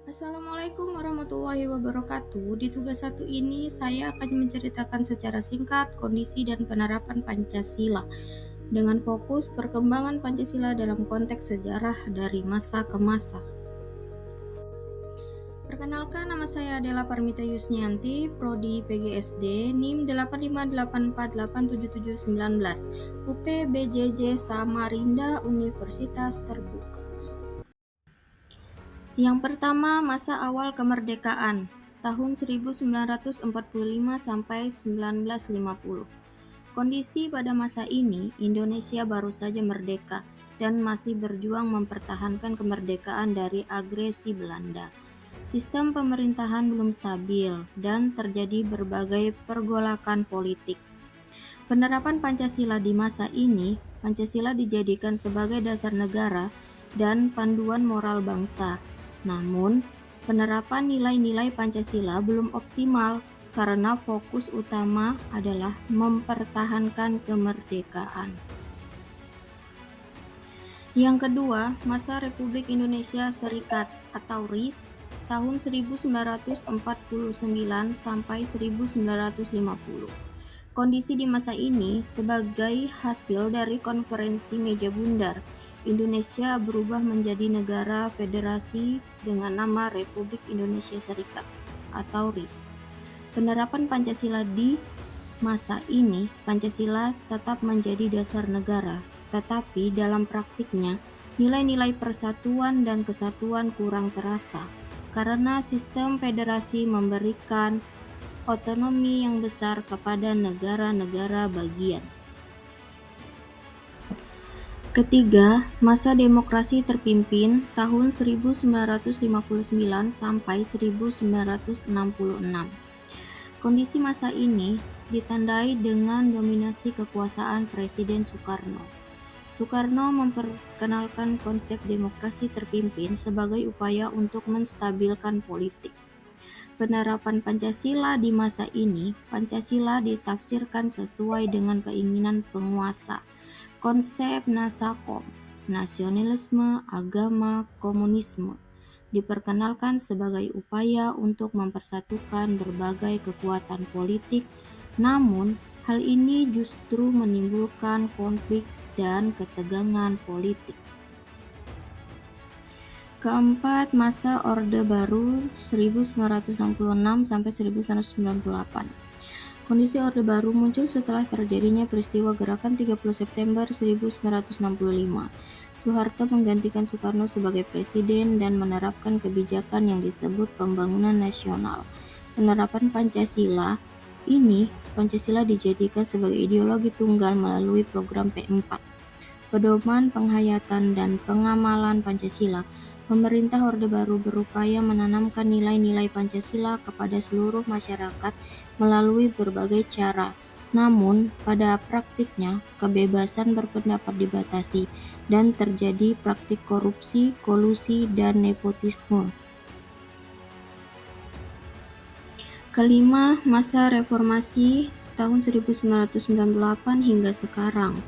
Assalamualaikum warahmatullahi wabarakatuh. Di tugas satu ini saya akan menceritakan secara singkat kondisi dan penerapan Pancasila dengan fokus perkembangan Pancasila dalam konteks sejarah dari masa ke masa. Perkenalkan, nama saya adalah Parmita Yusnianti, Prodi PGSD, NIM 858487719, UPBJJ Samarinda Universitas Terbuka. Yang pertama, masa awal kemerdekaan, tahun 1945 sampai 1950. Kondisi pada masa ini, Indonesia baru saja merdeka dan masih berjuang mempertahankan kemerdekaan dari agresi Belanda. Sistem pemerintahan belum stabil dan terjadi berbagai pergolakan politik. Penerapan Pancasila di masa ini, Pancasila dijadikan sebagai dasar negara dan panduan moral bangsa. Namun, penerapan nilai-nilai Pancasila belum optimal karena fokus utama adalah mempertahankan kemerdekaan. Yang kedua, masa Republik Indonesia Serikat atau RIS tahun 1949 sampai 1950. Kondisi di masa ini sebagai hasil dari konferensi meja bundar, Indonesia berubah menjadi negara federasi dengan nama Republik Indonesia Serikat atau RIS. Penerapan Pancasila di masa ini, Pancasila tetap menjadi dasar negara, tetapi dalam praktiknya, nilai-nilai persatuan dan kesatuan kurang terasa, karena sistem federasi memberikan otonomi yang besar kepada negara-negara bagian. Ketiga, masa demokrasi terpimpin tahun 1959 sampai 1966. Kondisi masa ini ditandai dengan dominasi kekuasaan Presiden Soekarno. Soekarno memperkenalkan konsep demokrasi terpimpin sebagai upaya untuk menstabilkan politik. Penerapan Pancasila di masa ini, Pancasila ditafsirkan sesuai dengan keinginan penguasa. Konsep Nasakom, nasionalisme, agama, komunisme, diperkenalkan sebagai upaya untuk mempersatukan berbagai kekuatan politik, namun hal ini justru menimbulkan konflik dan ketegangan politik. Keempat, masa Orde Baru 1966 sampai 1998. Kondisi Orde Baru muncul setelah terjadinya peristiwa Gerakan 30 September 1965. Soeharto menggantikan Soekarno sebagai presiden dan menerapkan kebijakan yang disebut pembangunan nasional. Penerapan Pancasila ini, Pancasila dijadikan sebagai ideologi tunggal melalui program P4. Pedoman penghayatan dan pengamalan Pancasila. Pemerintah Orde Baru berupaya menanamkan nilai-nilai Pancasila kepada seluruh masyarakat melalui berbagai cara. Namun, pada praktiknya, kebebasan berpendapat dibatasi dan terjadi praktik korupsi, kolusi, dan nepotisme. Kelima, masa reformasi tahun 1998 hingga sekarang.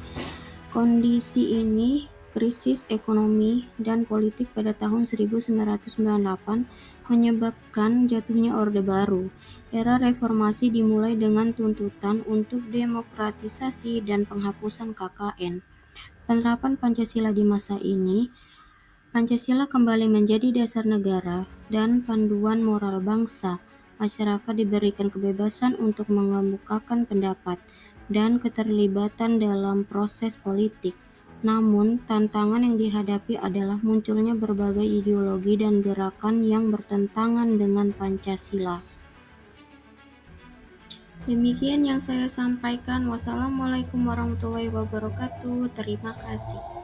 Kondisi ini, krisis ekonomi dan politik pada tahun 1998 menyebabkan jatuhnya Orde Baru. Era reformasi dimulai dengan tuntutan untuk demokratisasi dan penghapusan KKN. Penerapan Pancasila di masa ini, Pancasila kembali menjadi dasar negara dan panduan moral bangsa. Masyarakat diberikan kebebasan untuk mengemukakan pendapat dan keterlibatan dalam proses politik. Namun, tantangan yang dihadapi adalah munculnya berbagai ideologi dan gerakan yang bertentangan dengan Pancasila. Demikian yang saya sampaikan. Wassalamualaikum warahmatullahi wabarakatuh. Terima kasih.